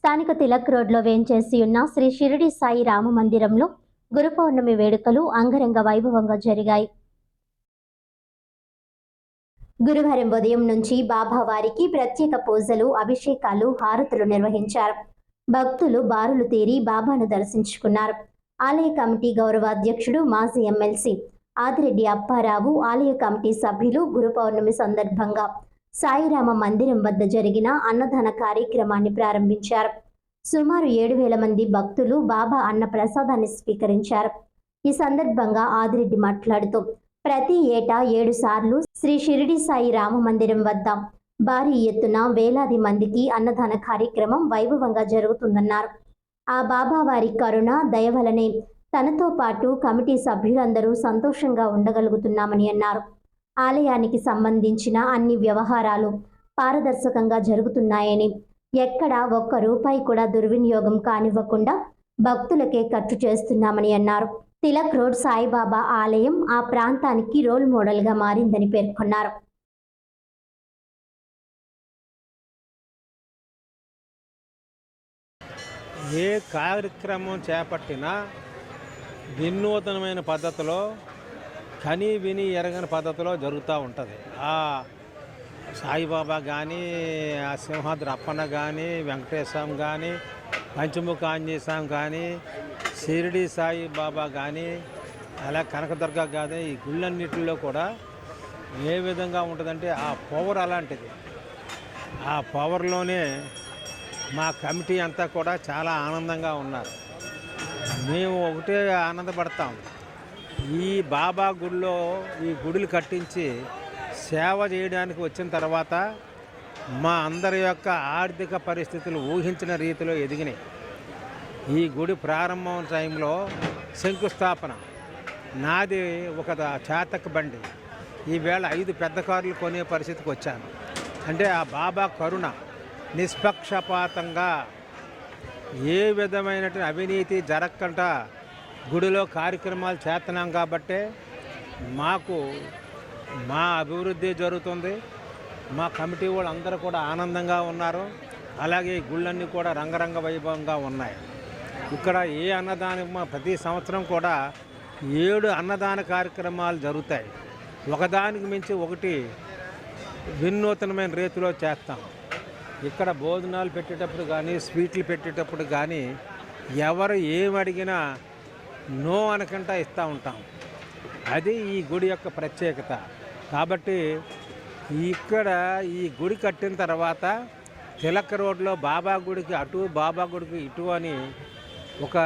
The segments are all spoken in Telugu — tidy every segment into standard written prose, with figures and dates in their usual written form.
స్థానిక తిలక్ రోడ్లో వేంచేసి ఉన్న శ్రీ షిరిడి సాయి రామ మందిరంలో గురు పౌర్ణమి వేడుకలు అంగరంగ వైభవంగా జరిగాయి. గురువారం ఉదయం నుంచి బాబా వారికి ప్రత్యేక పూజలు, అభిషేకాలు, హారతులు నిర్వహించారు. భక్తులు బారులు తీరి బాబాను దర్శించుకున్నారు. ఆలయ కమిటీ గౌరవ అధ్యక్షుడు, మాజీ ఎమ్మెల్సీ ఆదిరెడ్డి అప్పారావు, ఆలయ కమిటీ సభ్యులు గురు పౌర్ణమి సందర్భంగా సాయిరామ మందిరం వద్ద జరిగిన అన్నదాన కార్యక్రమాన్ని ప్రారంభించారు. సుమారు 7,000 మంది భక్తులు బాబా అన్న ప్రసాదాన్ని స్వీకరించారు. ఈ సందర్భంగా ఆదిరెడ్డి మాట్లాడుతూ, ప్రతి ఏటా 7 సార్లు శ్రీ షిరిడి సాయి రామ మందిరం వద్ద భారీ ఎత్తున వేలాది మందికి అన్నదాన కార్యక్రమం వైభవంగా జరుగుతుందన్నారు. ఆ బాబా వారి కరుణ, దయ వలనే తనతో పాటు కమిటీ సభ్యులందరూ సంతోషంగా ఉండగలుగుతున్నామని అన్నారు. ఆలయానికి సంబంధించిన అన్ని వ్యవహారాలు పారదర్శకంగా జరుగుతున్నాయని, ఎక్కడ ఒక్క రూపాయి కూడా దుర్వినియోగం కానివ్వకుండా భక్తులకే ఖర్చు చేస్తున్నామని అన్నారు. తిలక్ రోడ్ సాయిబాబా ఆలయం ఆ ప్రాంతానికి రోల్ మోడల్గా మారిందని పేర్కొన్నారు. ఏ కార్యక్రమం చేపట్టినా వినూతనమైన పద్ధతిలో, కని విని ఎరగని పద్ధతిలో జరుగుతూ ఉంటుంది. ఆ సాయిబాబా కానీ, ఆ సింహాద్రి అప్పన్న కానీ, వెంకటేశ్వరం కానీ, పంచముఖ ఆంజనేయ స్వామి కానీ, షిరిడి సాయిబాబా కానీ, అలా కనకదుర్గ కానీ, ఈ గుళ్ళన్నిటిలో కూడా ఏ విధంగా ఉంటుందంటే ఆ పవర్ అలాంటిది. ఆ పవర్లోనే మా కమిటీ అంతా కూడా చాలా ఆనందంగా ఉన్నారు. మేము ఒకటే ఆనందపడతాం, ఈ బాబా గుడిలో ఈ గుడులు కట్టించి సేవ చేయడానికి వచ్చిన తర్వాత మా అందరి యొక్క ఆర్థిక పరిస్థితులు ఊహించిన రీతిలో ఎదిగినాయి. ఈ గుడి ప్రారంభం టైంలో శంకుస్థాపన నాది ఒక చాతక బండి, ఈవేళ 5 పెద్ద కార్లు కొనే పరిస్థితికి వచ్చాను. అంటే ఆ బాబా కరుణ, నిష్పక్షపాతంగా ఏ విధమైనటువంటి అవినీతి జరగకుండా గుడిలో కార్యక్రమాలు చేస్తున్నాం కాబట్టే మాకు మా అభివృద్ధి జరుగుతుంది. మా కమిటీ వాళ్ళందరూ కూడా ఆనందంగా ఉన్నారు. అలాగే ఈ గుళ్ళన్నీ కూడా రంగరంగ వైభవంగా ఉన్నాయి. ఇక్కడ ఏ అన్నదానం ప్రతి సంవత్సరం కూడా 7 అన్నదాన కార్యక్రమాలు జరుగుతాయి. ఒకదానికి మించి ఒకటి వినూతనమైన రీతిలో చేస్తాం. ఇక్కడ భోజనాలు పెట్టేటప్పుడు కానీ, స్వీట్లు పెట్టేటప్పుడు కానీ ఎవరు ఏమడిగినా నో అనకుండా ఇస్తూ ఉంటాం. అది ఈ గుడి యొక్క ప్రత్యేకత. కాబట్టి ఇక్కడ ఈ గుడి కట్టిన తర్వాత తిలక్ రోడ్లో బాబా గుడికి అటు, బాబా గుడికి ఇటు అని ఒక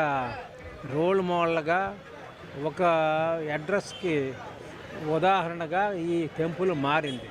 రోల్ మోడల్గా, ఒక అడ్రస్కి ఉదాహరణగా ఈ టెంపుల్ మారింది.